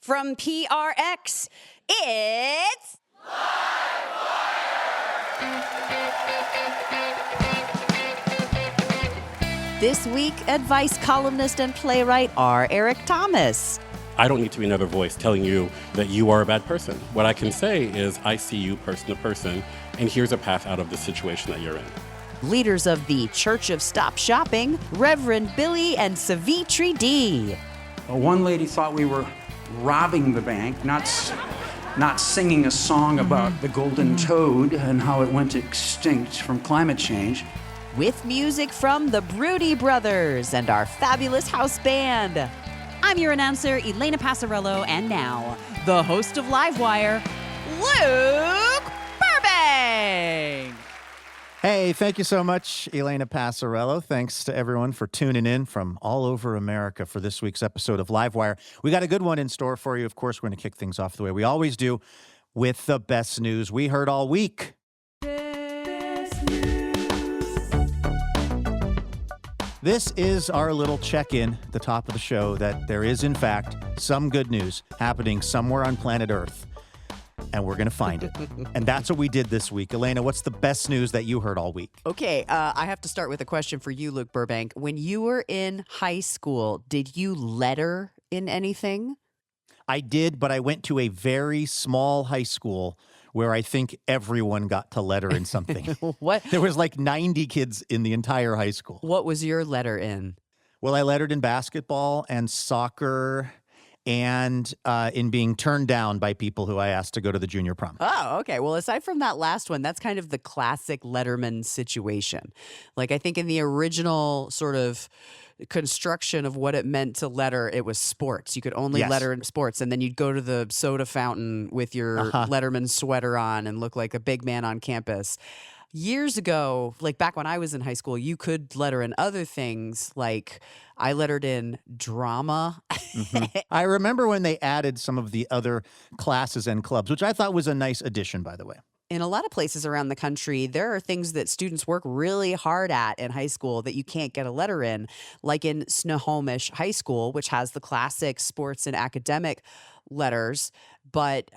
From PRX, it's... This week, advice columnist and playwright R. Eric Thomas. I don't need to be another voice telling you that you are a bad person. What I can say is I see you person to person, and here's a path out of the situation that you're in. Leaders of the Church of Stop Shopping, Reverend Billy and Savitri D. One lady thought we were robbing the bank, not singing a song about the golden toad and how it went extinct from climate change. With music from the Brudi Brothers and our fabulous house band. I'm your announcer, Elena Passarello, and now, the host of Livewire, Luke Burbank. Hey, thank you so much, Elena Passarello. Thanks to everyone for tuning in from all over America for this week's episode of Livewire. We got a good one in store for you. Of course, we're going to kick things off the way we always do with the best news we heard all week. This is our little check-in at the top of the show that there is, in fact, some good news happening somewhere on planet Earth. And we're going to find it. And that's what we did this week. Elena, what's the best news that you heard all week? Okay, I have to start with a question for you, Luke Burbank. When you were in high school, did you letter in anything? I did, but I went to a very small high school where I think everyone got to letter in something. What? There was like 90 kids in the entire high school. What was your letter in? Well, I lettered in basketball and soccer and in being turned down by people who I asked to go to the junior prom. Oh, okay. Well, aside from that last one, that's kind of the classic letterman situation. Like, I think in the original sort of construction of what it meant to letter, it was sports. You could only letter in sports, and then you'd go to the soda fountain with your letterman sweater on and look like a big man on campus. Years ago, like back when I was in high school, you could letter in other things, like I lettered in drama. I remember when they added some of the other classes and clubs, which I thought was a nice addition, by the way. In a lot of places around the country, there are things that students work really hard at in high school that you can't get a letter in, like in Snohomish High School, which has the classic sports and academic letters. But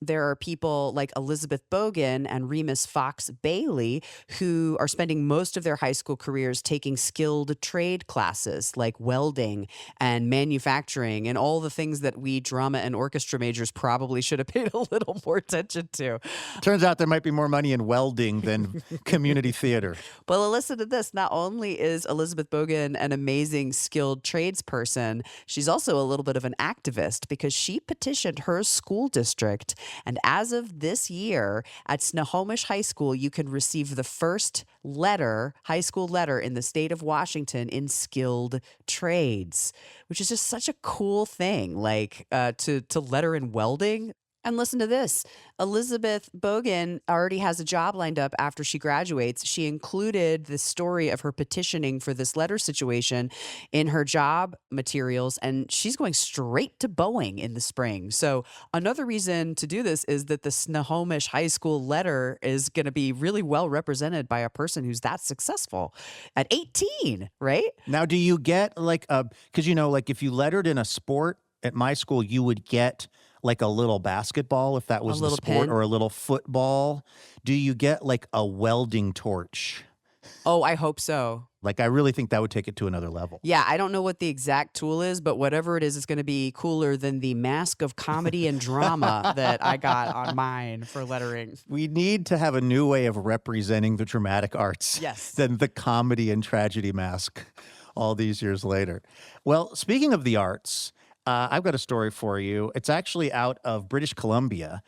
there are people like Elizabeth Bogan and Remus Fox Bailey who are spending most of their high school careers taking skilled trade classes like welding and manufacturing and all the things that we drama and orchestra majors probably should have paid a little more attention to. Turns out there might be more money in welding than community theater. Well, listen to this. Not only is Elizabeth Bogan an amazing skilled tradesperson, she's also a little bit of an activist because she petitioned her school district. And as of this year, at Snohomish High School, you can receive the first high school letter in the state of Washington in skilled trades, which is just such a cool thing, like to letter in welding. And listen to this. Elizabeth Bogan already has a job lined up after she graduates. She included the story of her petitioning for this letter situation in her job materials, and she's going straight to Boeing in the spring. So another reason to do this is that the Snohomish High School letter is going to be really well represented by a person who's that successful at 18, right? Now, do you get like because, like if you lettered in a sport at my school, you would get like a little basketball, if that was the sport, pin. Or a little football. Do you get like a welding torch? Oh, I hope so. Like, I really think that would take it to another level. Yeah, I don't know what the exact tool is, but whatever it is, it's going to be cooler than the mask of comedy and drama that I got on mine for lettering. We need to have a new way of representing the dramatic arts than the comedy and tragedy mask all these years later. Well, speaking of the arts, I've got a story for you. It's actually out of British Columbia,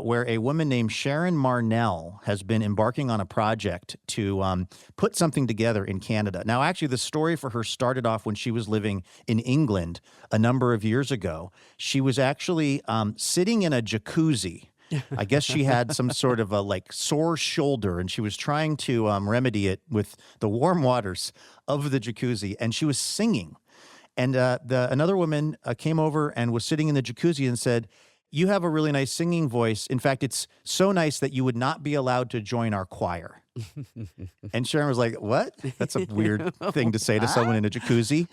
where a woman named Sharon Marnell has been embarking on a project to put something together in Canada. Now, actually, the story for her started off when she was living in England a number of years ago. She was actually sitting in a jacuzzi. I guess she had some sort of a sore shoulder, and she was trying to remedy it with the warm waters of the jacuzzi, and she was singing. And another woman came over and was sitting in the jacuzzi and said, "You have a really nice singing voice. In fact, it's so nice that you would not be allowed to join our choir." And Sharon was like, "What? That's a weird thing to say to someone in a jacuzzi."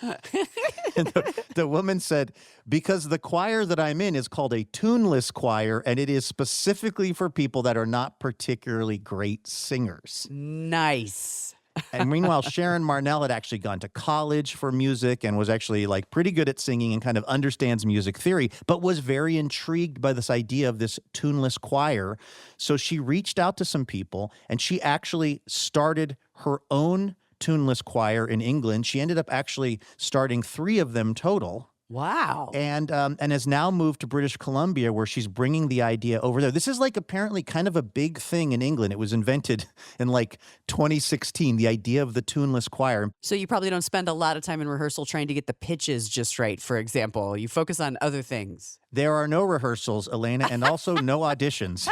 And the woman said, because the choir that I'm in is called a tuneless choir, and it is specifically for people that are not particularly great singers. Nice. And meanwhile, Sharon Marnell had actually gone to college for music and was actually like pretty good at singing and kind of understands music theory, but was very intrigued by this idea of this tuneless choir. So she reached out to some people and she actually started her own tuneless choir in England. She ended up actually starting 3 of them total. Wow. And has now moved to British Columbia, where she's bringing the idea over there. This is like apparently kind of a big thing in England. It was invented in like 2016, the idea of the tuneless choir. So you probably don't spend a lot of time in rehearsal trying to get the pitches just right, for example. You focus on other things. There are no rehearsals, Elena, and also no auditions.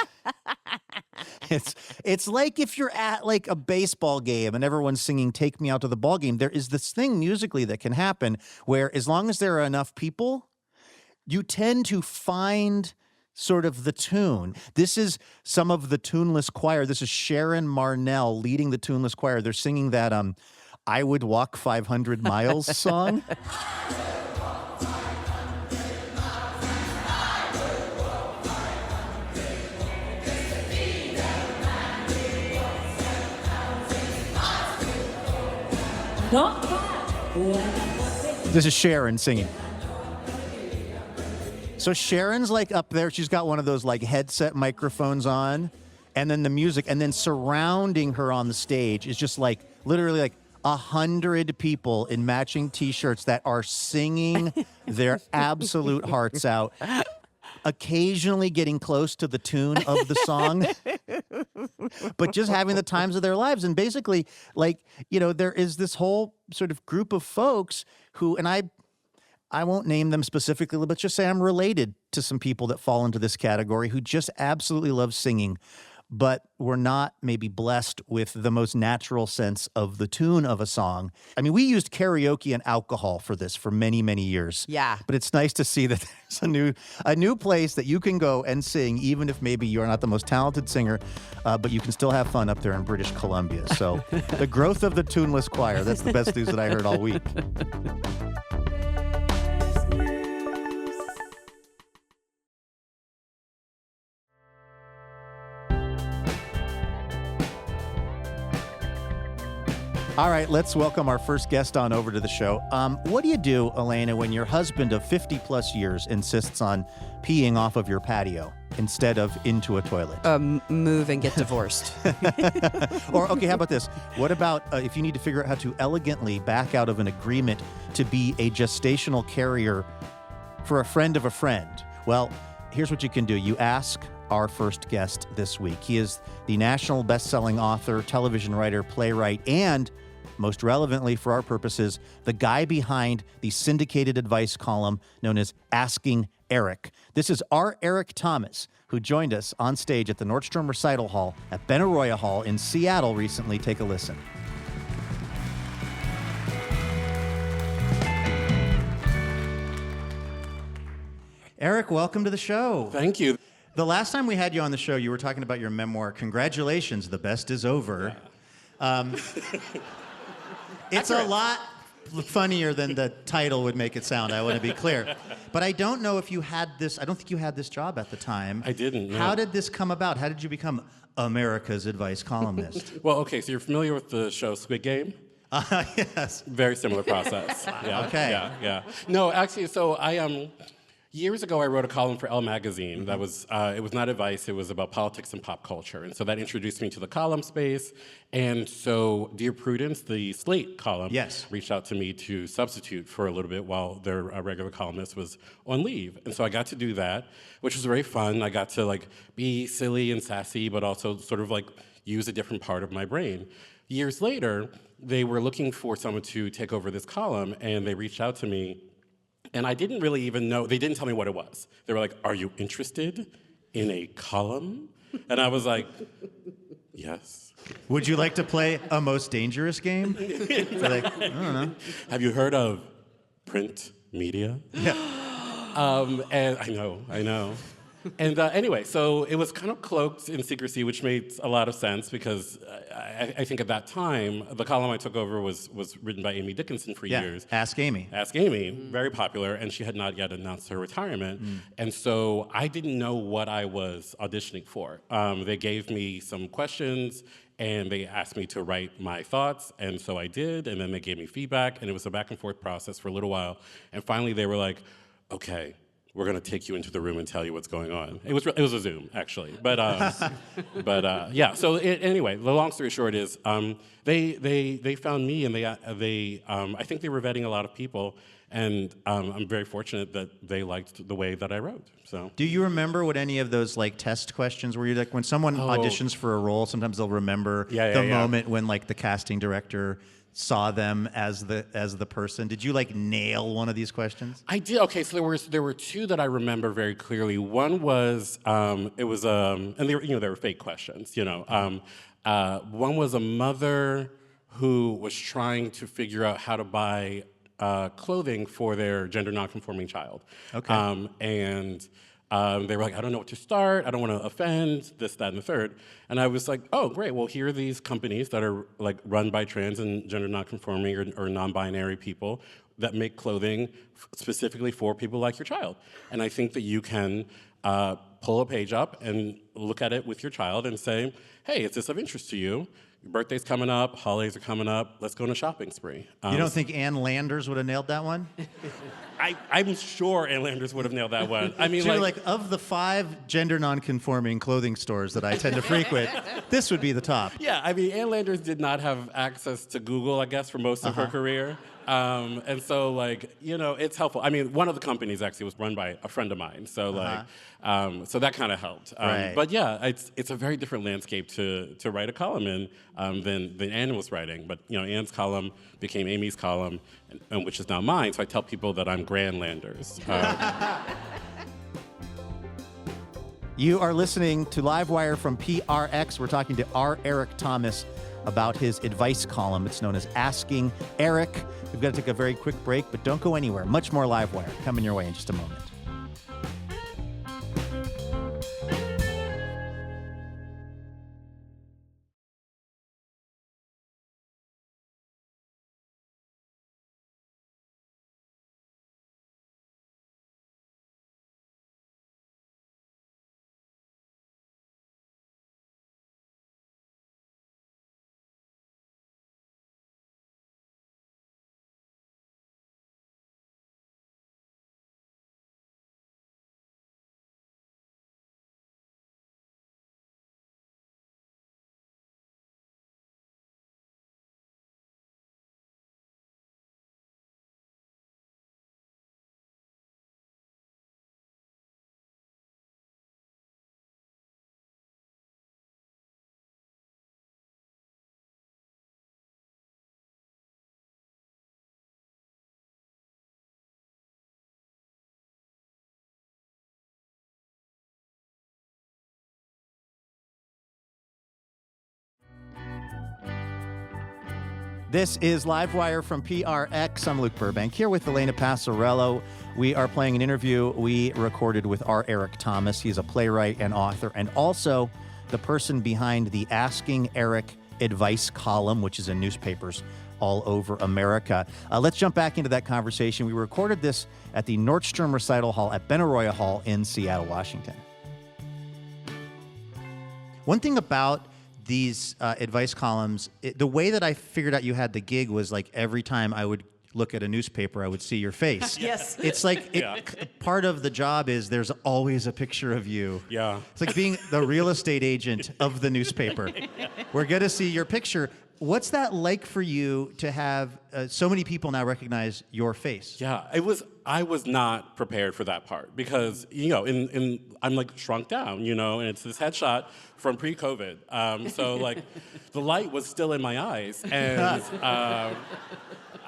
It's like if you're at like a baseball game and everyone's singing "Take Me Out to the Ball Game." There is this thing musically that can happen where, as long as there are enough people, you tend to find sort of the tune. This is some of the tuneless choir. This is Sharon Marnell leading the tuneless choir. They're singing that "I Would Walk 500 Miles" song. This is Sharon singing. So Sharon's like up there. She's got one of those like headset microphones on, and then the music, and then surrounding her on the stage is just like literally like 100 people in matching T-shirts that are singing their absolute hearts out, occasionally getting close to the tune of the song, but just having the times of their lives. And basically, like, you know, there is this whole sort of group of folks who, and I won't name them specifically, but just say I'm related to some people that fall into this category who just absolutely love singing, but were not maybe blessed with the most natural sense of the tune of a song. I mean, we used karaoke and alcohol for this for many, many years. Yeah. But it's nice to see that there's a new place that you can go and sing, even if maybe you're not the most talented singer, but you can still have fun up there in British Columbia. So the growth of the tuneless choir, that's the best news that I heard all week. All right, let's welcome our first guest on over to the show. What do you do, Elena, when your husband of 50 plus years insists on peeing off of your patio instead of into a toilet? Move and get divorced. Or, okay, how about this? What about if you need to figure out how to elegantly back out of an agreement to be a gestational carrier for a friend of a friend? Well, here's what you can do. You ask our first guest this week. He is the national best-selling author, television writer, playwright, and most relevantly for our purposes, the guy behind the syndicated advice column known as Asking Eric. This is our Eric Thomas, who joined us on stage at the Nordstrom Recital Hall at Benaroya Hall in Seattle recently. Take a listen. Eric, welcome to the show. Thank you. The last time we had you on the show, you were talking about your memoir. Congratulations, the best is over. Yeah. It's a lot funnier than the title would make it sound, I want to be clear. But I don't know if you had this, I don't think you had this job at the time. I didn't, no. How did this come about? How did you become America's advice columnist? Well, okay, so you're familiar with the show Squid Game? Yes. Very similar process. Yeah, okay. Yeah. No, actually, so I years ago, I wrote a column for Elle magazine. That was it was not advice. It was about politics and pop culture, and so that introduced me to the column space. And so, Dear Prudence, the Slate column, reached out to me to substitute for a little bit while their regular columnist was on leave. And so I got to do that, which was very fun. I got to like be silly and sassy, but also sort of like use a different part of my brain. Years later, they were looking for someone to take over this column, and they reached out to me. And I didn't really even know, they didn't tell me what it was. They were like, are you interested in a column? And I was like, yes. Would you like to play a most dangerous game? Like, I don't know. Have you heard of print media? Yeah. And I know. And anyway, so it was kind of cloaked in secrecy, which made a lot of sense because I think at that time, the column I took over was written by Amy Dickinson for years. Ask Amy. Ask Amy, very popular, and she had not yet announced her retirement. And so I didn't know what I was auditioning for. They gave me some questions, and they asked me to write my thoughts, and so I did, and then they gave me feedback, and it was a back and forth process for a little while. And finally they were like, okay, we're going to take you into the room and tell you what's going on. It was a Zoom, actually. But yeah, so anyway, the long story short is they found me, and I think they were vetting a lot of people, and I'm very fortunate that they liked the way that I wrote. So, do you remember what any of those like test questions were? You like when someone auditions for a role, sometimes they'll remember the moment when like the casting director saw them as the person. Did you like nail one of these questions? I did. Okay, so there were two that I remember very clearly. One was and they were fake questions. One was a mother who was trying to figure out how to buy clothing for their gender nonconforming child. Okay. They were like, I don't know what to start. I don't want to offend, this, that, and the third. And I was like, oh, great. Well, here are these companies that are like run by trans and gender nonconforming or non-binary people that make clothing specifically for people like your child. And I think that you can pull a page up and look at it with your child and say, hey, is this of interest to you? Your birthday's coming up, holidays are coming up, let's go on a shopping spree. You don't think Ann Landers would have nailed that one? I'm sure Ann Landers would have nailed that one. I mean, so like of the 5 gender non-conforming clothing stores that I tend to frequent, this would be the top. Yeah, I mean, Ann Landers did not have access to Google, I guess, for most of her career. And so, like, it's helpful. I mean, one of the companies actually was run by a friend of mine, so so that kind of helped. Right. But yeah, it's a very different landscape to write a column in than Ann was writing. But Ann's column became Amy's column, and which is now mine. So I tell people that I'm Grand Landers. You are listening to Livewire from PRX. We're talking to R. Eric Thomas about his advice column. It's known as Asking Eric. We've got to take a very quick break, but don't go anywhere. Much more Livewire coming your way in just a moment. This is Livewire from PRX. I'm Luke Burbank here with Elena Passarello. We are playing an interview we recorded with R. Eric Thomas. He's a playwright and author, and also the person behind the Asking Eric advice column, which is in newspapers all over America. Let's jump back into that conversation. We recorded this at the Nordstrom Recital Hall at Benaroya Hall in Seattle, Washington. One thing about these advice columns, the way that I figured out you had the gig was like every time I would look at a newspaper, I would see your face. Yes. It's like part of the job is there's always a picture of you. Yeah. It's like being the real estate agent of the newspaper. We're going to see your picture. What's that like for you to have so many people now recognize your face? Yeah, I was not prepared for that part because I'm like shrunk down, and it's this headshot from pre-COVID. So like the light was still in my eyes, and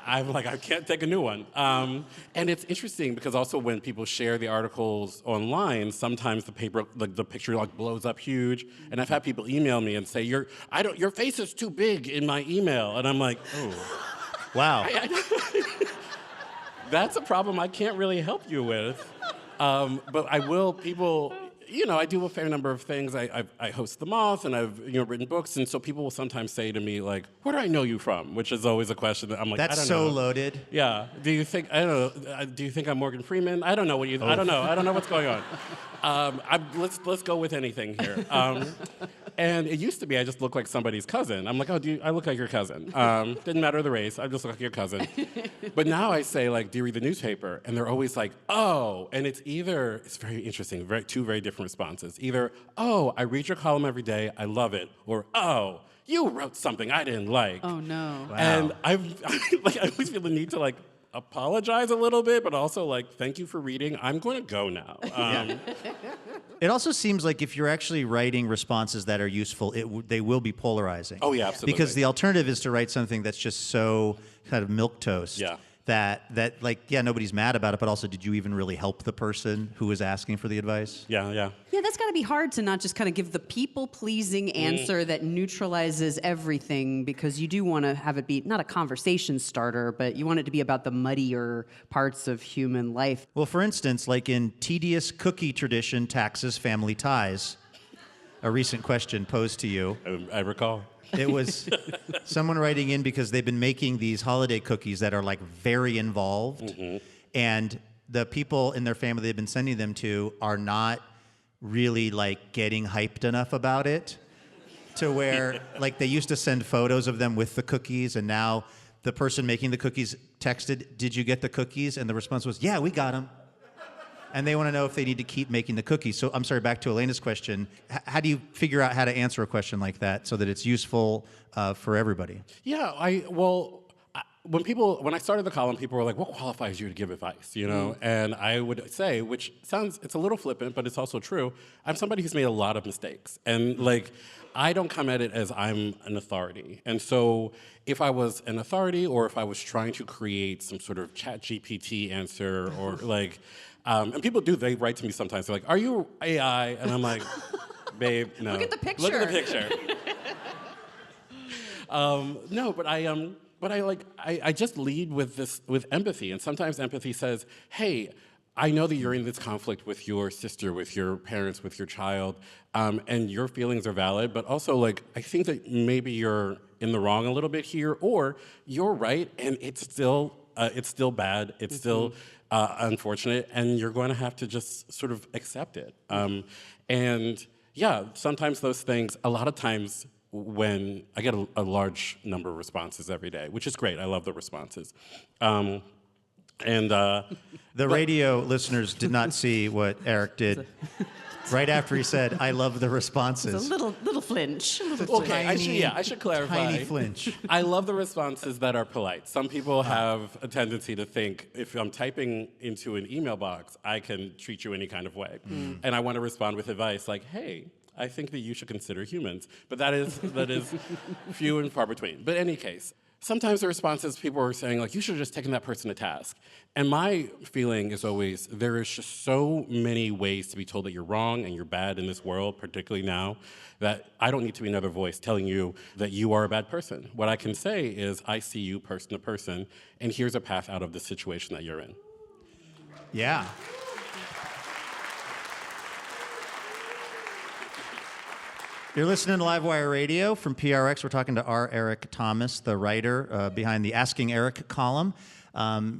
I'm like, I can't take a new one. And it's interesting because also when people share the articles online, sometimes the picture like blows up huge. And I've had people email me and say, your face is too big in my email. And I'm like, oh. Wow. That's a problem I can't really help you with. But I will, people, I do a fair number of things. I host the Moth, and I've written books, and so people will sometimes say to me like, "Where do I know you from?" Which is always a question that I'm like, That's I don't so know. loaded. Yeah. Do you think I don't know? Do you think I'm Morgan Freeman? I don't know what you. I don't know. I don't know what's going on. Let's go with anything here. And it used to be I just looked like somebody's cousin. I'm like, oh, I look like your cousin. Didn't matter the race. I just look like your cousin. But now I say, like, do you read the newspaper? And they're always like, oh. And it's very interesting, two very different responses. Either, oh, I read your column every day. I love it. Or, oh, you wrote something I didn't like. Oh, no. Wow. And I always feel the need to, like, apologize a little bit, but also, like, thank you for reading. I'm going to go now. It also seems like if you're actually writing responses that are useful, they will be polarizing. Oh, yeah, absolutely. Because the alternative is to write something that's just so kind of milquetoast. Yeah. That like, yeah, nobody's mad about it, but also, did you even really help the person who was asking for the advice? Yeah. Yeah, that's got to be hard to not just kind of give the people-pleasing answer that neutralizes everything, because you do want to have it be not a conversation starter, but you want it to be about the muddier parts of human life. Well, for instance, like in Tedious Cookie Tradition Taxes Family Ties, a recent question posed to you. I recall. It was someone writing in because they've been making these holiday cookies that are like very involved, and the people in their family they've been sending them to are not really like getting hyped enough about it, to where like they used to send photos of them with the cookies, and now the person making the cookies texted, "Did you get the cookies?" And the response was, "Yeah, we got them." And they want to know if they need to keep making the cookies. So I'm sorry, back to Elena's question. How do you figure out how to answer a question like that so that it's useful for everybody? Yeah, when I started the column, people were like, what qualifies you to give advice, And I would say, it's a little flippant, but it's also true, I'm somebody who's made a lot of mistakes. And like, I don't come at it as I'm an authority. And so if I was an authority, or if I was trying to create some sort of chat GPT answer, or like, and people they write to me sometimes, they're like, are you AI? And I'm like, babe, no. Look at the picture. Look at the picture. No, but I just lead with empathy, and sometimes empathy says, hey, I know that you're in this conflict with your sister, with your parents, with your child, and your feelings are valid, but also like, I think that maybe you're in the wrong a little bit here, or you're right, and it's still bad, it's still unfortunate, and you're going to have to just sort of accept it. And yeah, sometimes those things, a lot of times, when I get a large number of responses every day, which is great. I love the responses. The radio listeners did not see what Eric did right after he said, I love the responses. It's a little flinch. Okay, I should clarify. Tiny flinch. I love the responses that are polite. Some people have a tendency to think, if I'm typing into an email box, I can treat you any kind of way. And I want to respond with advice like, hey, I think that you should consider humans. But that is few and far between. But in any case, sometimes the responses, people are saying, like, you should have just taken that person to task. And my feeling is always, there is just so many ways to be told that you're wrong and you're bad in this world, particularly now, that I don't need to be another voice telling you that you are a bad person. What I can say is, I see you person to person, and here's a path out of the situation that you're in. Yeah. You're listening to Livewire Radio from PRX. We're talking to R. Eric Thomas, the writer behind the Asking Eric column,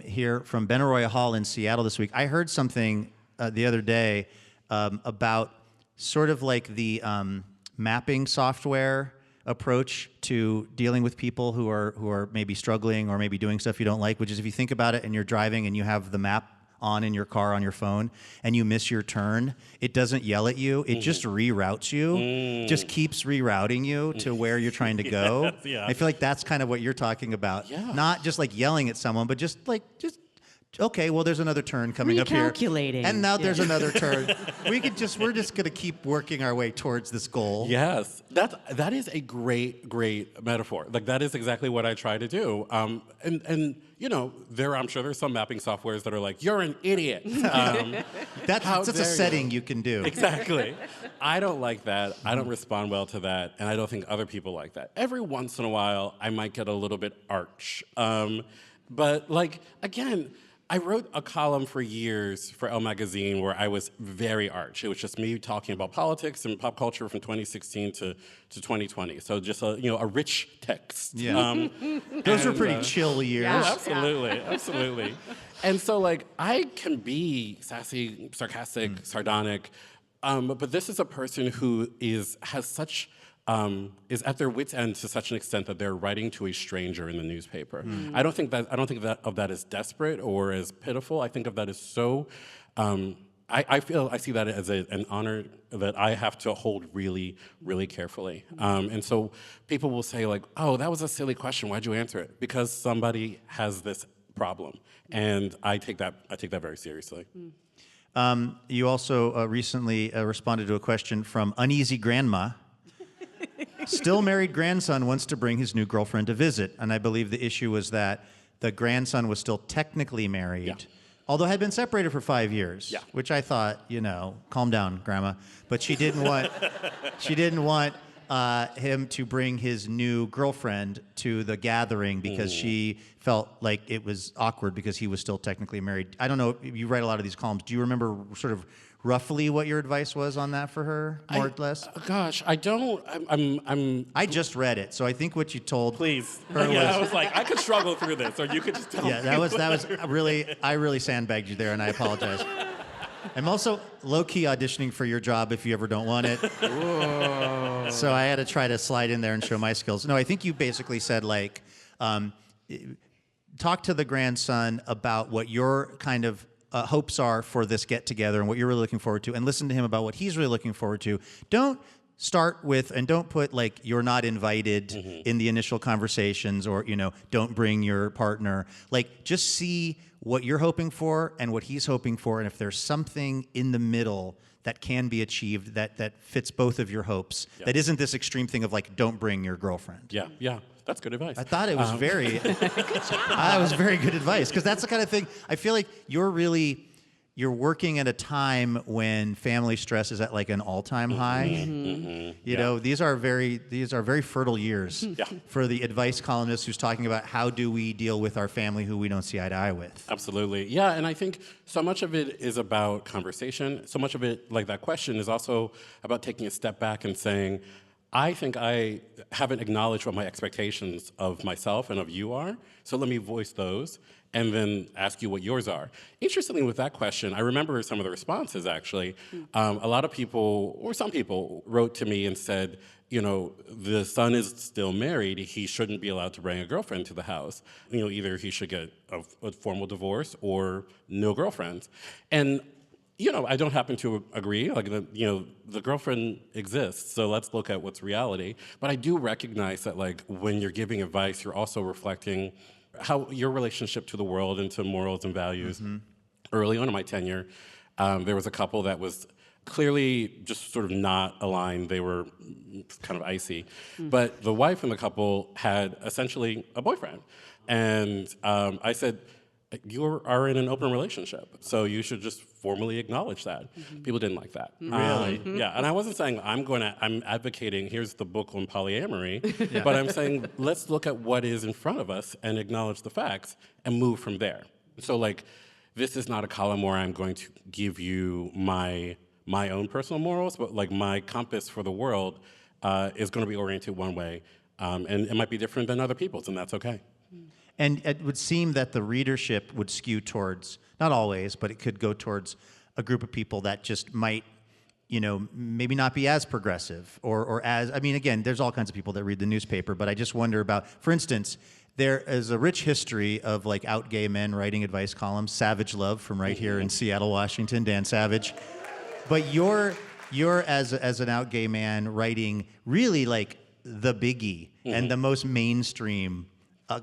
here from Benaroya Hall in Seattle this week. I heard something the other day about sort of like the mapping software approach to dealing with people who are maybe struggling or maybe doing stuff you don't like, which is if you think about it and you're driving and you have the map on in your car on your phone and you miss your turn, it doesn't yell at you. It just reroutes you, just keeps rerouting you to where you're trying to go. Yeah. I feel like that's kind of what you're talking about. Yeah. Not just like yelling at someone, but just okay, well, there's another turn coming up here. Recalculating. And now there's another turn. We're just going to keep working our way towards this goal. Yes, that is a great metaphor. Like, that is exactly what I try to do. And I'm sure there's some mapping softwares that are like, you're an idiot. That's a setting you can do. Exactly. I don't like that. I don't respond well to that, and I don't think other people like that. Every once in a while, I might get a little bit arch. But like, again, I wrote a column for years for Elle magazine where I was very arch. It was just me talking about politics and pop culture from 2016 to 2020. So just a rich text. Yeah. Those were pretty chill years. Oh, absolutely, absolutely. And so like I can be sassy, sarcastic, sardonic, but this is a person who is at their wits' end to such an extent that they're writing to a stranger in the newspaper. I don't think of that as desperate or as pitiful. I think of that as so. I see that as an honor that I have to hold really, really carefully. And so people will say like, "Oh, that was a silly question. Why'd you answer it?" Because somebody has this problem, and I take that very seriously. You also recently responded to a question from Uneasy Grandma. Still married grandson wants to bring his new girlfriend to visit, and I believe the issue was that the grandson was still technically married, although had been separated for 5 years. Yeah. Which I thought, calm down, Grandma. But she didn't want him to bring his new girlfriend to the gathering because she felt like it was awkward because he was still technically married. I don't know. You write a lot of these columns. Do you remember sort of roughly what your advice was on that for her, more or less? Gosh, I don't. I just read it, so I think what you told Please. her was. I was like, I could struggle through this, or you could just tell me. Yeah, that was really. I really sandbagged you there, and I apologize. I'm also low-key auditioning for your job if you ever don't want it. Whoa. So I had to try to slide in there and show my skills. No, I think you basically said like, talk to the grandson about what your kind of hopes are for this get-together and what you're really looking forward to, and listen to him about what he's really looking forward to. Don't start with, and don't put like you're not invited in the initial conversations, or don't bring your partner. Like, just see what you're hoping for and what he's hoping for, and if there's something in the middle that can be achieved that fits both of your hopes, that isn't this extreme thing of like, don't bring your girlfriend. Yeah. That's good advice. I thought it was very good job. It was very good advice, because that's the kind of thing I feel like you're working at a time when family stress is at like an all-time high. You know, these are very fertile years for the advice columnist who's talking about how do we deal with our family who we don't see eye to eye with. Absolutely. Yeah, and I think so much of it is about conversation. So much of it, like that question, is also about taking a step back and saying, I think I haven't acknowledged what my expectations of myself and of you are, so let me voice those and then ask you what yours are. Interestingly, with that question, I remember some of the responses, actually. A lot of people, or some people, wrote to me and said, the son is still married, he shouldn't be allowed to bring a girlfriend to the house. Either he should get a formal divorce or no girlfriends. And I don't happen to agree. Like, the girlfriend exists, so let's look at what's reality. But I do recognize that, like, when you're giving advice, you're also reflecting how your relationship to the world and to morals and values. Early on in my tenure, there was a couple that was clearly just sort of not aligned. They were kind of icy. But the wife in the couple had essentially a boyfriend. And I said, you are in an open relationship, so you should just formally acknowledge that. People didn't like that. Really? Yeah, and I wasn't saying I'm advocating, here's the book on polyamory, but I'm saying let's look at what is in front of us and acknowledge the facts and move from there. So, like, this is not a column where I'm going to give you my own personal morals, but like my compass for the world is going to be oriented one way, and it might be different than other people's, and that's okay. And it would seem that the readership would skew towards, not always, but it could go towards a group of people that just might, maybe not be as progressive or as, again, there's all kinds of people that read the newspaper, but I just wonder about, for instance, there is a rich history of like out gay men writing advice columns. Savage Love from right here in Seattle, Washington, Dan Savage. But you're as an out gay man writing really like the biggie and the most mainstream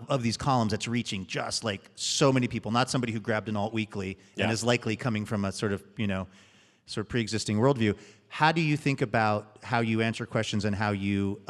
of these columns that's reaching just like so many people, not somebody who grabbed an alt weekly and is likely coming from a sort of pre-existing worldview. How do you think about how you answer questions and how you,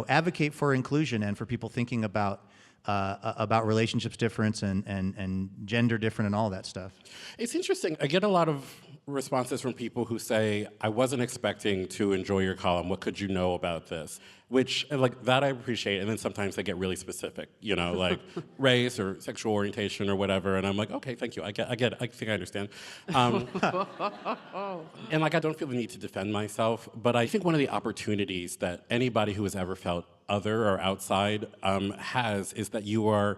advocate for inclusion and for people thinking about relationships difference and gender different and all that stuff? It's interesting. I get a lot of responses from people who say, I wasn't expecting to enjoy your column. What could you know about this? Which, like, that I appreciate. And then sometimes they get really specific, you know, like race or sexual orientation or whatever. And I'm like, okay, thank you. I get it. I think I understand. And, like, I don't feel the need to defend myself. But I think one of the opportunities that anybody who has ever felt other or outside has is that you were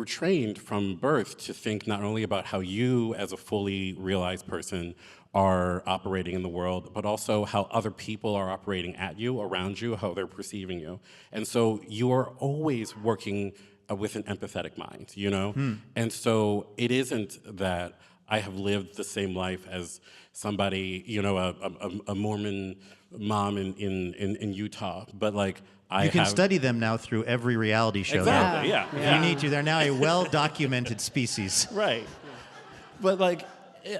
trained from birth to think not only about how you as a fully realized person are operating in the world, but also how other people are operating at you, around you, how they're perceiving you. And so you are always working with an empathetic mind, you know? And so it isn't that I have lived the same life as somebody, you know, a Mormon mom in Utah, but like, you can study them now through every reality show. Exactly, yeah. If you need to. They're now a well-documented species. Right. But like,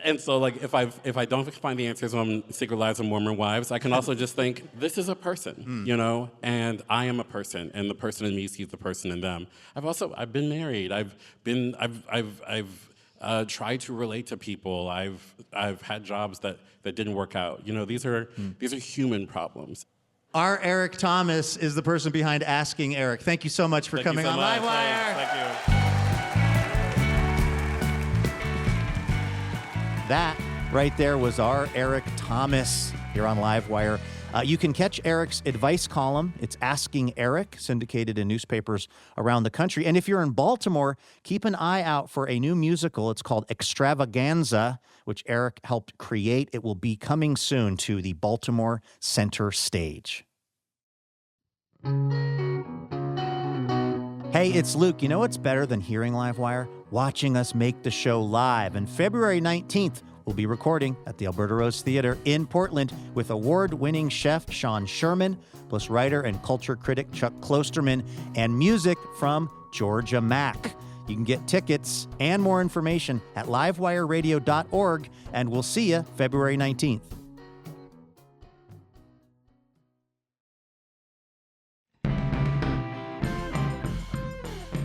and so like, if I don't find the answers on Secret Lives of Mormon Wives, I can also just think, this is a person, you know, and I am a person, and the person in me sees the person in them. I've been married. I've tried to relate to people. I've had jobs that didn't work out. You know, these are human problems. Our Eric Thomas is the person behind Asking Eric. Thank you so much for coming on Livewire. Thank you. That right there was our Eric Thomas here on Livewire. You can catch Eric's advice column. It's Asking Eric, syndicated in newspapers around the country. And if you're in Baltimore, keep an eye out for a new musical. It's called Extravaganza, which Eric helped create. It will be coming soon to the Baltimore Center Stage. Hey, it's Luke. You know what's better than hearing Livewire? Watching us make the show live. And February 19th, we'll be recording at the Alberta Rose Theater in Portland with award-winning chef Sean Sherman, plus writer and culture critic Chuck Klosterman, and music from Georgia Mack. You can get tickets and more information at livewireradio.org, and we'll see you February 19th.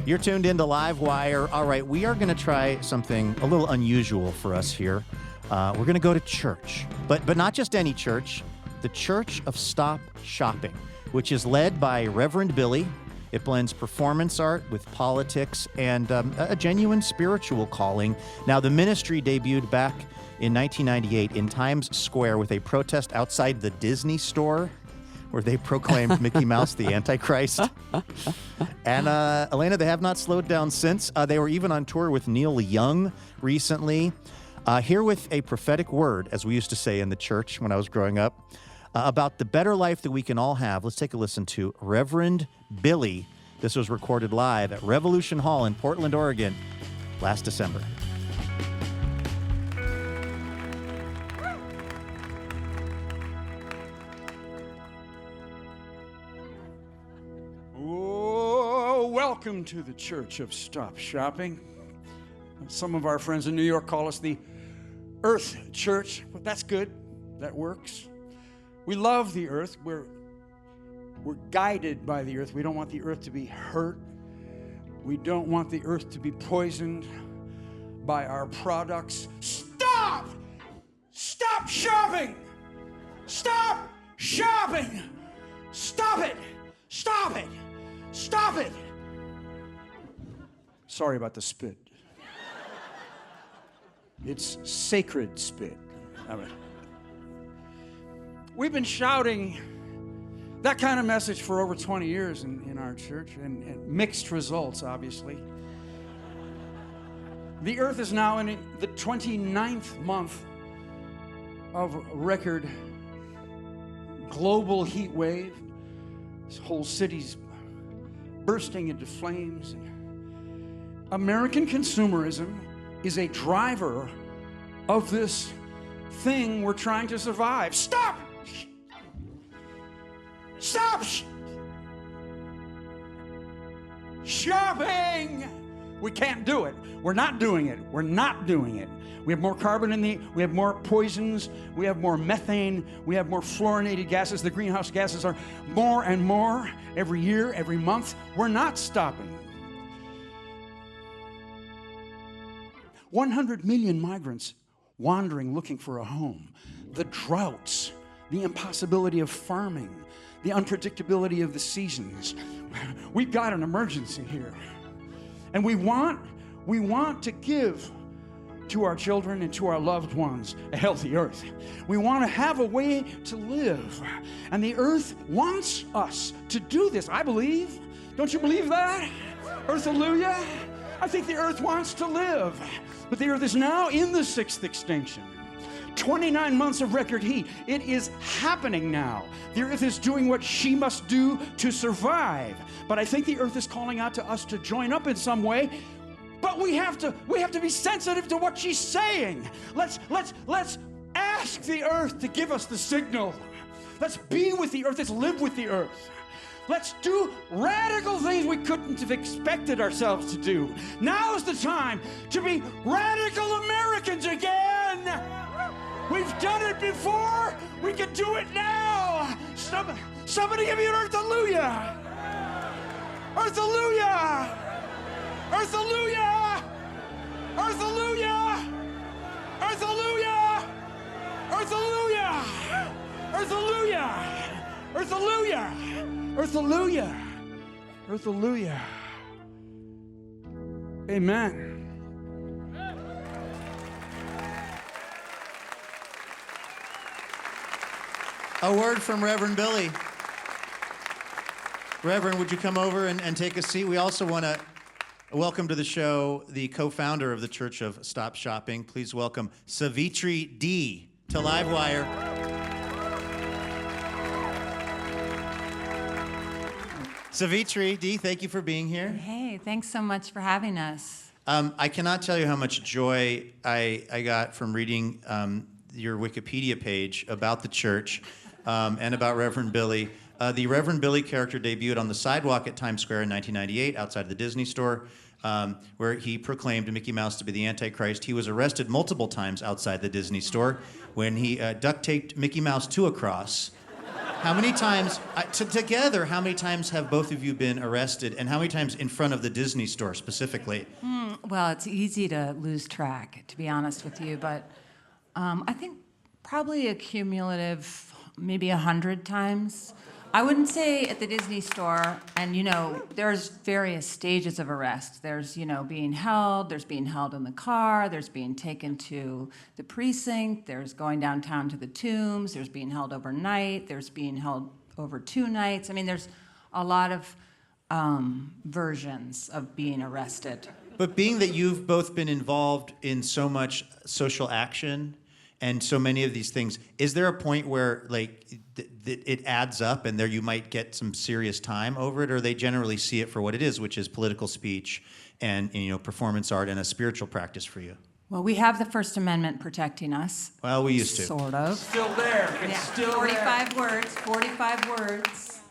You're tuned into Livewire. All right, we are going to try something a little unusual for us here. We're going to go to church, but not just any church, the Church of Stop Shopping, which is led by Reverend Billy. It blends performance art with politics and a genuine spiritual calling. Now, the ministry debuted back in 1998 in Times Square with a protest outside the Disney store, where they proclaimed Mickey Mouse the Antichrist. And Elena, they have not slowed down since. They were even on tour with Neil Young recently. Here with a prophetic word, as we used to say in the church when I was growing up, about the better life that we can all have. Let's take a listen to Reverend Billy. This was recorded live at Revolution Hall in Portland, Oregon, last December. Welcome to the Church of Stop Shopping. Some of our friends in New York call us the Earth Church, but that's good. That works. We love the earth. We're guided by the earth. We don't want the earth to be hurt. We don't want the earth to be poisoned by our products. Stop! Stop shopping! Stop shopping! Stop it! Stop it! Stop it! Sorry about the spit. It's sacred spit. We've been shouting that kind of message for over 20 years in our church, and mixed results, obviously. The earth is now in the 29th month of record global heat wave. This whole city's bursting into flames. American consumerism is a driver of this thing we're trying to survive. Stop! Stop! Shopping! We can't do it. We're not doing it. We're not doing it. We have more carbon in we have more poisons, we have more methane, we have more fluorinated gases. The greenhouse gases are more and more every year, every month. We're not stopping. 100 million migrants wandering, looking for a home, the droughts, the impossibility of farming, the unpredictability of the seasons. We've got an emergency here. And we want to give to our children and to our loved ones a healthy earth. We want to have a way to live. And the earth wants us to do this, I believe. Don't you believe that? Earth-alleluia. I think the earth wants to live. But the earth is now in the sixth extinction. 29 months of record heat. It is happening now. The earth is doing what she must do to survive. But I think the earth is calling out to us to join up in some way. But we have to be sensitive to what she's saying. Let's ask the earth to give us the signal. Let's be with the earth. Let's live with the earth. Let's do radical things we couldn't have expected ourselves to do. Now's the time to be radical Americans again. We've done it before. We can do it now. Somebody give me an earth-alleluia. Earth-alleluia. Earth-alleluia. Earth-alleluia. Earth-alleluia. Earth-alleluia. Earth-alleluia. Earth-alleluia. Earth-alleluia. Earth-alleluia. Amen. A word from Reverend Billy. Reverend, would you come over and take a seat? We also want to welcome to the show the co-founder of the Church of Stop Shopping. Please welcome Savitri D. to Livewire. Savitri D., thank you for being here. Hey, thanks so much for having us. I cannot tell you how much joy I got from reading your Wikipedia page about the church and about Reverend Billy. The Reverend Billy character debuted on the sidewalk at Times Square in 1998 outside the Disney store, where he proclaimed Mickey Mouse to be the Antichrist. He was arrested multiple times outside the Disney store when he duct taped Mickey Mouse to a cross. How many times, together, how many times have both of you been arrested, and how many times in front of the Disney store specifically? Well, it's easy to lose track, to be honest with you, but I think probably a cumulative maybe 100 times. I wouldn't say at the Disney store, and there's various stages of arrest. There's, being held, there's being held in the car, there's being taken to the precinct, there's going downtown to the tombs, there's being held overnight, there's being held over 2 nights. I mean, there's a lot of versions of being arrested. But being that you've both been involved in so much social action and so many of these things, is there a point where it adds up and there you might get some serious time over it, or they generally see it for what it is, which is political speech and performance art and a spiritual practice for you? Well, we have the First Amendment protecting us. Well, we used to. Sort of. Still there. It's still 45 there. 45 words.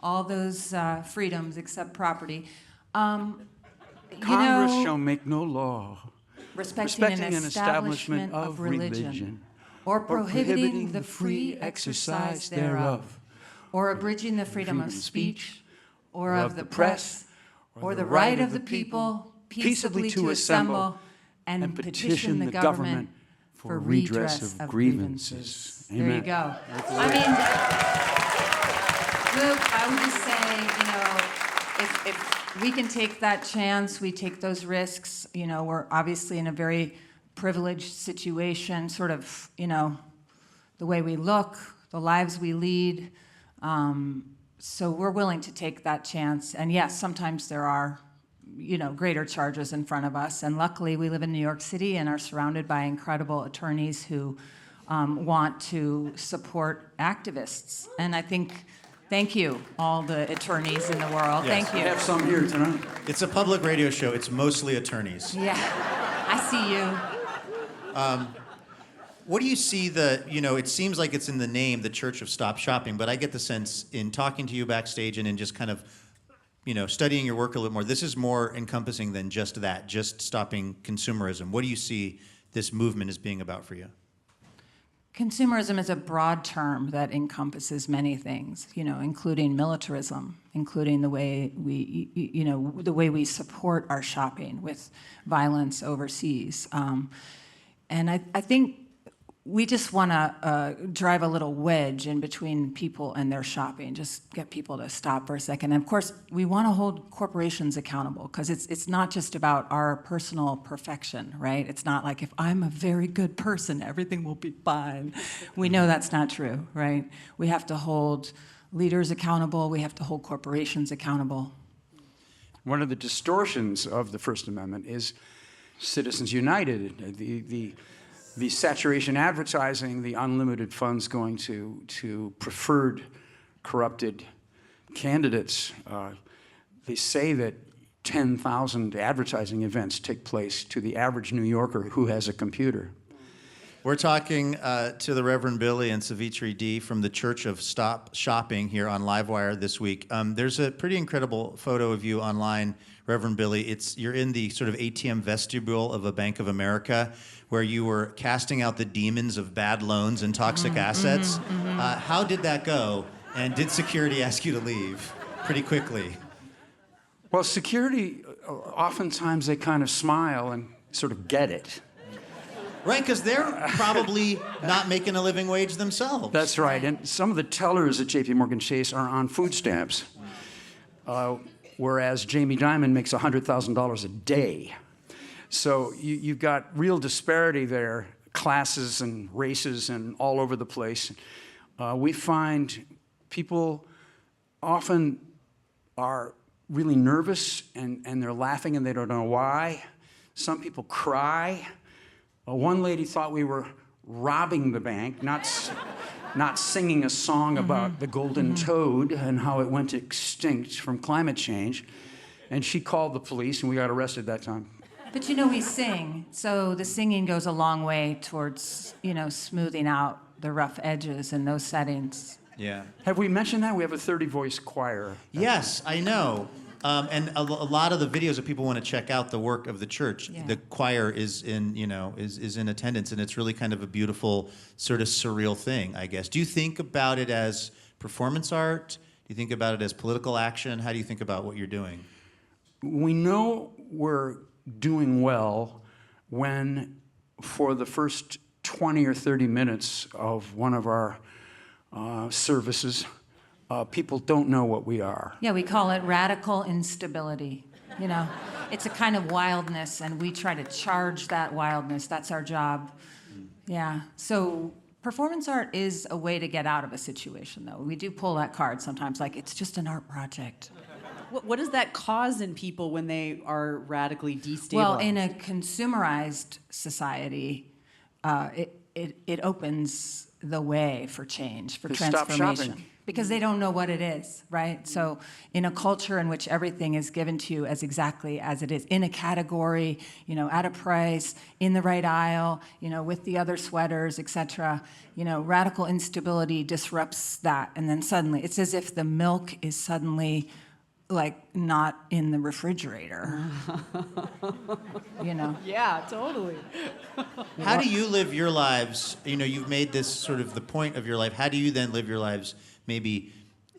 All those freedoms except property. Congress shall make no law respecting an establishment of religion, or prohibiting the free exercise thereof, or abridging the freedom of speech, or of the press, or the right of the people peaceably to assemble and petition the government for redress of grievances. Amen. There you go. I mean, Luke, I would just say, if we can take that chance, we take those risks. We're obviously in a very privileged situation, sort of, the way we look, the lives we lead. So we're willing to take that chance. And yes, sometimes there are, greater charges in front of us. And luckily, we live in New York City and are surrounded by incredible attorneys who want to support activists. And I think, thank you, all the attorneys in the world. Yes. Thank you. We have some here tonight. It's a public radio show. It's mostly attorneys. Yeah, I see you. What do you see it seems like it's in the name, the Church of Stop Shopping, but I get the sense in talking to you backstage and in just kind of, studying your work a little more, this is more encompassing than just that, just stopping consumerism. What do you see this movement as being about for you? Consumerism is a broad term that encompasses many things, including militarism, including the way we support our shopping with violence overseas. And I think we just want to drive a little wedge in between people and their shopping, just get people to stop for a second. And of course, we want to hold corporations accountable, because it's not just about our personal perfection, right? It's not like, if I'm a very good person, everything will be fine. We know that's not true, right? We have to hold leaders accountable. We have to hold corporations accountable. One of the distortions of the First Amendment is Citizens United, the saturation advertising, the unlimited funds going to preferred corrupted candidates. They say that 10,000 advertising events take place to the average New Yorker who has a computer. We're talking to the Reverend Billy and Savitri D from the Church of Stop Shopping here on Livewire this week. There's a pretty incredible photo of you online, Reverend Billy. You're in the sort of ATM vestibule of a Bank of America, where you were casting out the demons of bad loans and toxic assets. How did that go? And did security ask you to leave pretty quickly? Well, security, oftentimes they kind of smile and sort of get it. Right, because they're probably not making a living wage themselves. That's right. And some of the tellers at J.P. Morgan Chase are on food stamps, whereas Jamie Dimon makes $100,000 a day. So you've got real disparity there, classes and races and all over the place. We find people often are really nervous and they're laughing and they don't know why. Some people cry. One lady thought we were robbing the bank, not singing a song about the golden toad and how it went extinct from climate change. And she called the police and we got arrested that time. But we sing, so the singing goes a long way towards, smoothing out the rough edges in those settings. Yeah. Have we mentioned that? We have a 30-voice choir. Yes, I know. And a lot of the videos that people want to check out the work of the church, the choir is in attendance, and it's really kind of a beautiful, sort of surreal thing, I guess. Do you think about it as performance art? Do you think about it as political action? How do you think about what you're doing? We know we're doing well when, for the first 20 or 30 minutes of one of our services, people don't know what we are. Yeah, we call it radical instability. It's a kind of wildness, and we try to charge that wildness. That's our job. Yeah. So performance art is a way to get out of a situation, though. We do pull that card sometimes, like, it's just an art project. What does that cause in people when they are radically destabilized? Well, in a consumerized society, it opens the way for change, for transformation. Stop shopping. Because they don't know what it is, right? So in a culture in which everything is given to you as exactly as it is, in a category, at a price, in the right aisle, with the other sweaters, etc., radical instability disrupts that. And then suddenly, it's as if the milk is suddenly not in the refrigerator. Yeah, totally. How do you live your lives? You've made this sort of the point of your life. How do you then live your lives maybe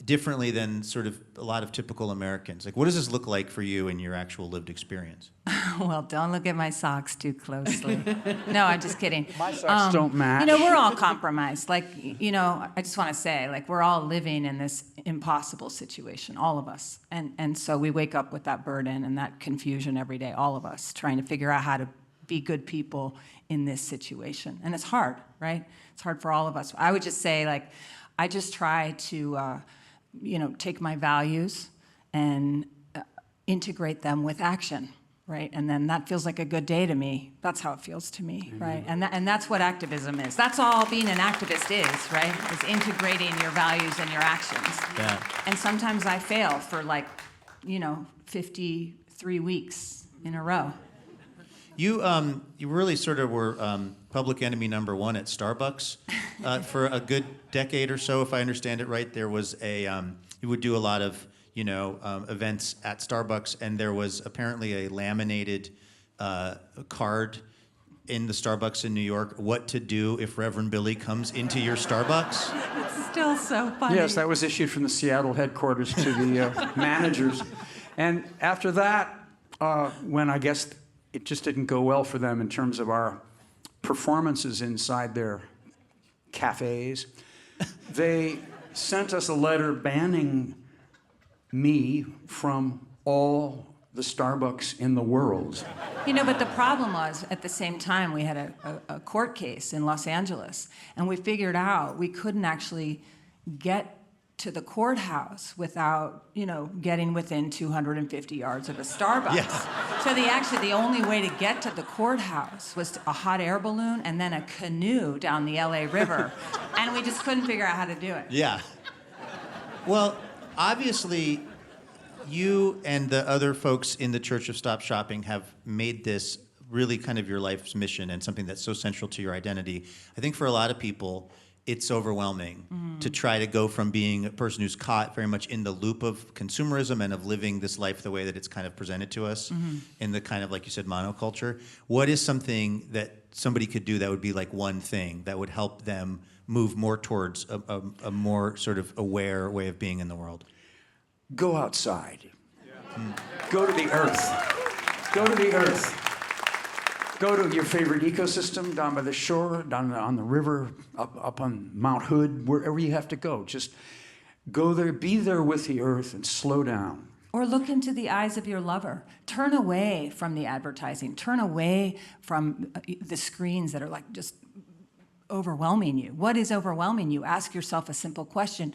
differently than sort of a lot of typical Americans? What does this look like for you in your actual lived experience? Well, don't look at my socks too closely. No, I'm just kidding. My socks don't match. We're all compromised. I just want to say, we're all living in this impossible situation, all of us. And so we wake up with that burden and that confusion every day, all of us, trying to figure out how to be good people in this situation. And it's hard, right? It's hard for all of us. I would just say, I just try to, take my values and integrate them with action, right? And then that feels like a good day to me. That's how it feels to me, right? And that's what activism is. That's all being an activist is, right? Is integrating your values and your actions. Yeah. And sometimes I fail for 53 weeks in a row. You really sort of were public enemy number one at Starbucks for a good decade or so, if I understand it right. There was you would do a lot of events at Starbucks, and there was apparently a laminated card in the Starbucks in New York, what to do if Reverend Billy comes into your Starbucks. It's still so funny. Yes, that was issued from the Seattle headquarters to the managers. And after that, when I guess it just didn't go well for them in terms of our performances inside their cafes, they sent us a letter banning me from all the Starbucks in the world. But the problem was, at the same time, we had a court case in Los Angeles, and we figured out we couldn't actually get to the courthouse without, getting within 250 yards of a Starbucks. Yes. So the only way to get to the courthouse was a hot air balloon and then a canoe down the LA River, and we just couldn't figure out how to do it. Yeah. Well, obviously, you and the other folks in the Church of Stop Shopping have made this really kind of your life's mission and something that's so central to your identity. I think for a lot of people, it's overwhelming to try to go from being a person who's caught very much in the loop of consumerism and of living this life the way that it's kind of presented to us in the kind of, like you said, monoculture. What is something that somebody could do that would be like one thing that would help them move more towards a more sort of aware way of being in the world? Go outside. Go to the earth. Go to the earth. Go to your favorite ecosystem down by the shore, down on the river, up on Mount Hood, wherever you have to go. Just go there, be there with the earth, and slow down. Or look into the eyes of your lover. Turn away from the advertising. Turn away from the screens that are like just overwhelming you. What is overwhelming you? Ask yourself a simple question.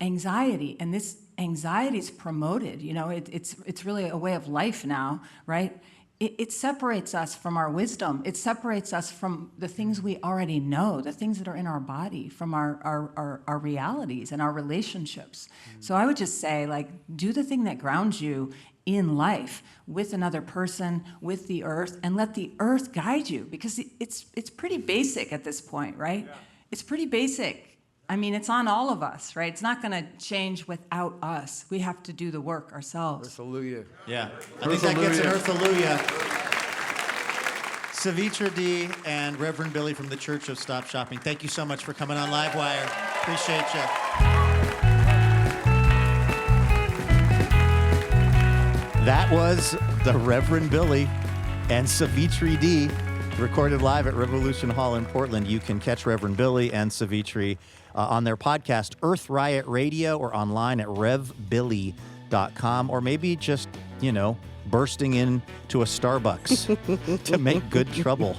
Anxiety, and this anxiety is promoted. It's really a way of life now, right? It separates us from our wisdom. It separates us from the things we already know, the things that are in our body, from our realities and our relationships. So I would just say, do the thing that grounds you in life with another person, with the earth, and let the earth guide you, because it's pretty basic at this point, right? Yeah. It's pretty basic. It's on all of us, right? It's not going to change without us. We have to do the work ourselves. Earth-alleluia. Yeah. I think that gets an Earth-alleluia. Savitri D and Reverend Billy from the Church of Stop Shopping, thank you so much for coming on Livewire. Appreciate you. That was the Reverend Billy and Savitri D, recorded live at Revolution Hall in Portland. You can catch Reverend Billy and Savitri on their podcast, Earth Riot Radio, or online at revbilly.com, or maybe just, bursting into a Starbucks to make good trouble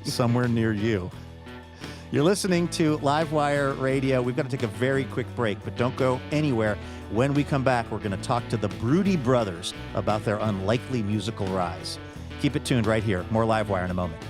somewhere near you. You're listening to Livewire Radio. We've got to take a very quick break, but don't go anywhere. When we come back, we're going to talk to the Brudi Brothers about their unlikely musical rise. Keep it tuned right here. More Livewire in a moment.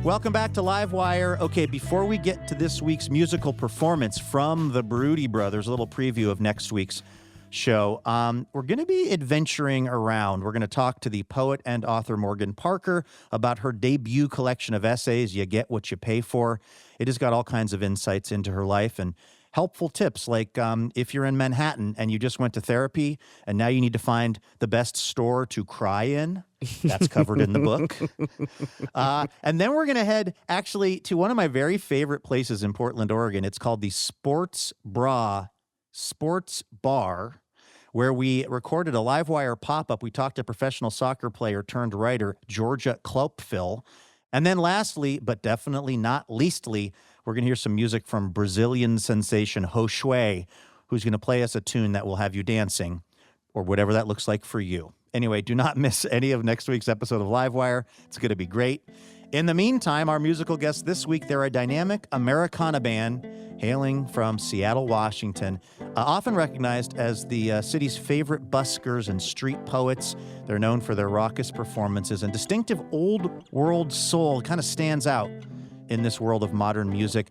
Welcome back to Livewire. Okay, before we get to this week's musical performance from the Brudi Brothers, a little preview of next week's show, we're going to be adventuring around. We're going to talk to the poet and author Morgan Parker about her debut collection of essays, You Get What You Pay For. It has got all kinds of insights into her life and helpful tips, like if you're in Manhattan and you just went to therapy and now you need to find the best store to cry in. That's covered in the book. And then we're going to head actually to one of my very favorite places in Portland, Oregon. It's called the Sports Bar, where we recorded a Livewire pop-up. We talked to professional soccer player turned writer Georgia Kloepfel. And then lastly, but definitely not leastly, we're going to hear some music from Brazilian sensation Ho Shui, who's going to play us a tune that will have you dancing, or whatever that looks like for you. Anyway, do not miss any of next week's episode of Livewire. It's going to be great. In the meantime, our musical guests this week, they're a dynamic Americana band hailing from Seattle, Washington, often recognized as the city's favorite buskers and street poets. They're known for their raucous performances, and distinctive old-world soul kind of stands out in this world of modern music.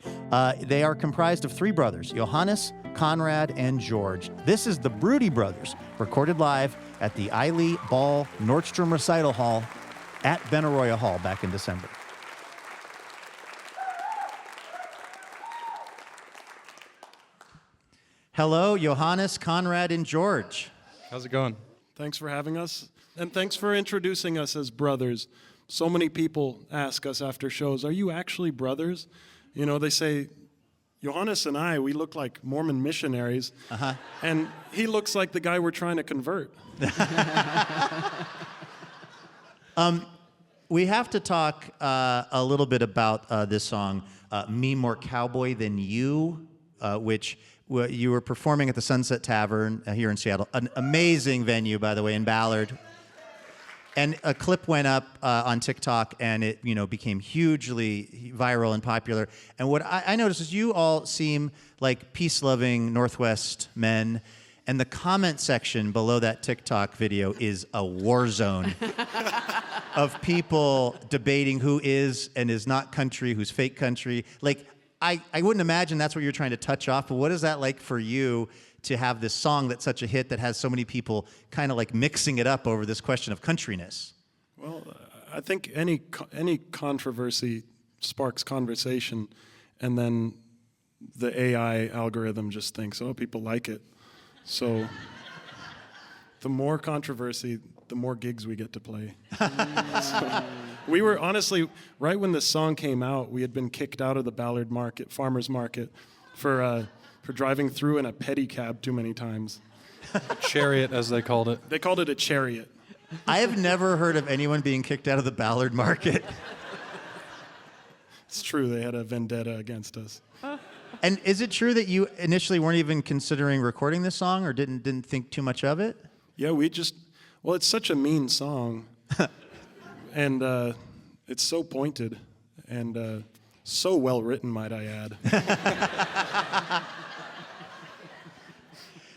They are comprised of three brothers, Johannes, Conrad, and George. This is the Brudi Brothers, recorded live at the Eiley Ball Nordstrom Recital Hall at Benaroya Hall back in December. Hello, Johannes, Conrad, and George. How's it going? Thanks for having us, and thanks for introducing us as brothers. So many people ask us after shows, are you actually brothers? You know, they say, Johannes and I, we look like Mormon missionaries, and he looks like the guy we're trying to convert. We have to talk a little bit about this song, Me More Cowboy Than You, which you were performing at the Sunset Tavern here in Seattle. An amazing venue, by the way, in Ballard. And a clip went up on TikTok, and it became hugely viral and popular. And what I noticed is you all seem like peace-loving Northwest men, and the comment section below that TikTok video is a war zone of people debating who is and is not country, who's fake country. Like, I wouldn't imagine that's what you're trying to touch off, but what is that like for you to have this song that's such a hit that has so many people kind of like mixing it up over this question of countryness? Well, I think any controversy sparks conversation, and then the AI algorithm just thinks, oh, people like it. So the more controversy, the more gigs we get to play. So, we were honestly, right when this song came out, we had been kicked out of the Ballard Market, Farmers Market, for driving through in a pedicab too many times. A chariot, as they called it. They called it a chariot. I have never heard of anyone being kicked out of the Ballard Market. It's true, they had a vendetta against us. And is it true that you initially weren't even considering recording this song, or didn't think too much of it? Yeah, well, it's such a mean song. And it's so pointed and so well written, might I add.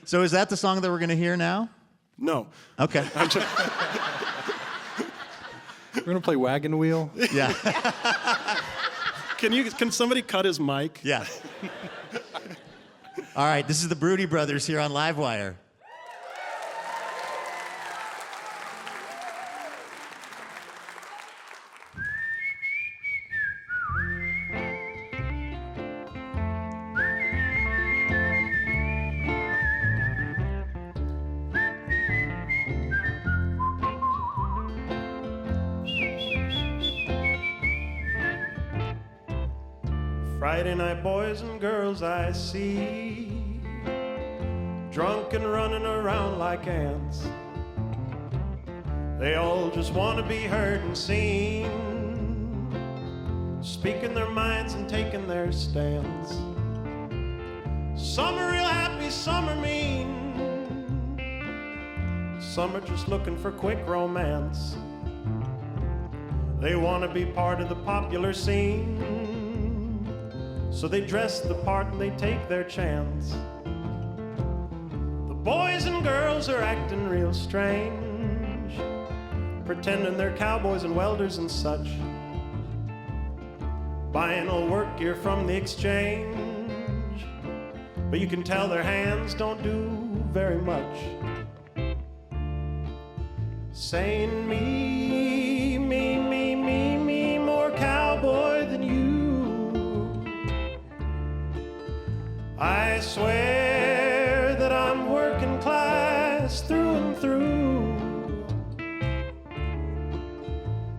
So is that the song that we're going to hear now? No. Okay. We're going to play Wagon Wheel. Yeah. Can somebody cut his mic? Yeah. All right, this is the Brudi Brothers here on Livewire. Friday night boys and girls I see, drunk and running around like ants. They all just want to be heard and seen, speaking their minds and taking their stands. Some are real happy, some are mean, some are just looking for quick romance. They want to be part of the popular scene, so they dress the part and they take their chance. The boys and girls are acting real strange, pretending they're cowboys and welders and such, buying old work gear from the exchange, but you can tell their hands don't do very much. Saying me, me, me, me, me, more cowboy than you. I swear that I'm working class through and through.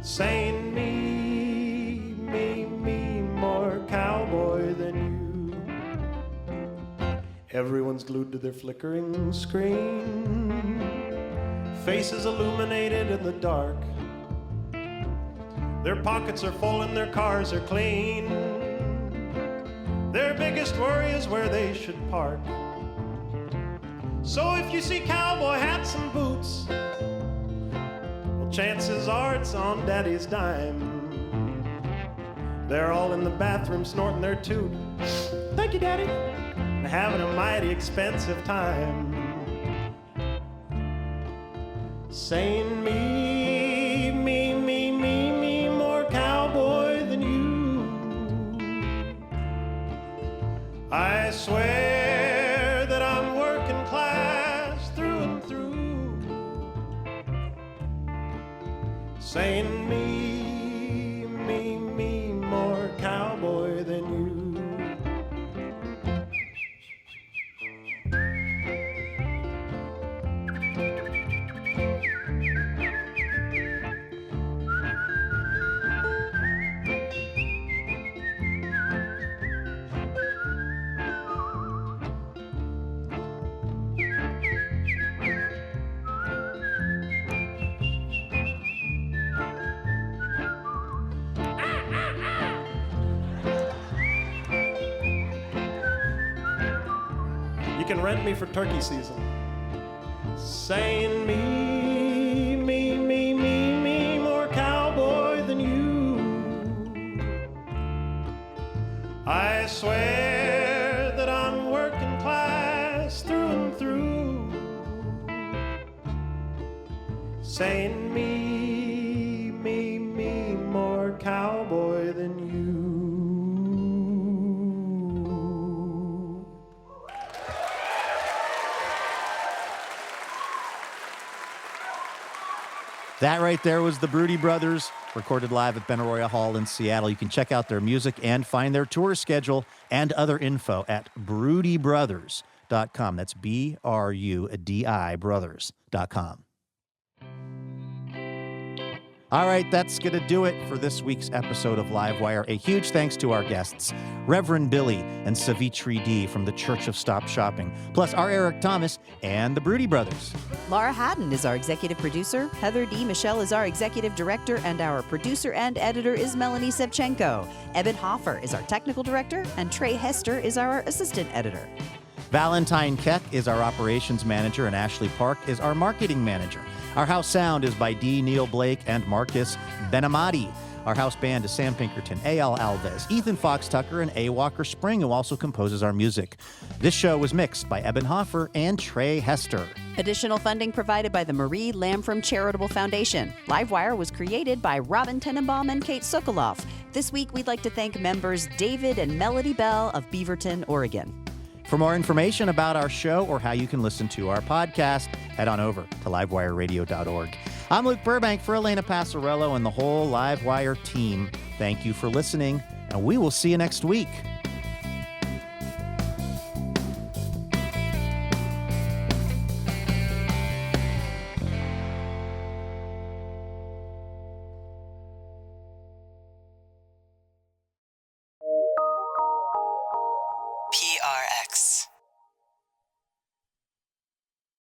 Saying me, me, me, more cowboy than you. Everyone's glued to their flickering screen, faces illuminated in the dark. Their pockets are full and their cars are clean. Their biggest worry is where they should park. So if you see cowboy hats and boots, well, chances are it's on daddy's dime. They're all in the bathroom snorting their toot. Thank you, daddy. And having a mighty expensive time. Saying me, more cowboy than you. I swear that I'm working class through and through. Saying me, more cowboy than you. You can rent me for turkey season. Saying me, more cowboy than you. I swear that I'm working class through and through. Saying me, more cowboy than you. That right there was the Brudi Brothers, recorded live at Benaroya Hall in Seattle. You can check out their music and find their tour schedule and other info at brudibrothers.com. That's BRUDI brothers.com. All right, that's going to do it for this week's episode of Livewire. A huge thanks to our guests, Reverend Billy and Savitri D from the Church of Stop Shopping, plus our Eric Thomas and the Brudi Brothers. Laura Haddon is our executive producer. Heather D. Michelle is our executive director, and our producer and editor is Melanie Sevchenko. Eben Hoffer is our technical director, and Trey Hester is our assistant editor. Valentine Keck is our operations manager, and Ashley Park is our marketing manager. Our house sound is by D. Neil Blake and Marcus Benamati. Our house band is Sam Pinkerton, A.L. Alves, Ethan Fox Tucker, and A. Walker Spring, who also composes our music. This show was mixed by Eben Hoffer and Trey Hester. Additional funding provided by the Marie Lamfrom Charitable Foundation. Livewire was created by Robin Tenenbaum and Kate Sokoloff. This week, we'd like to thank members David and Melody Bell of Beaverton, Oregon. For more information about our show or how you can listen to our podcast, head on over to livewireradio.org. I'm Luke Burbank for Elena Passarello and the whole Livewire team. Thank you for listening, and we will see you next week.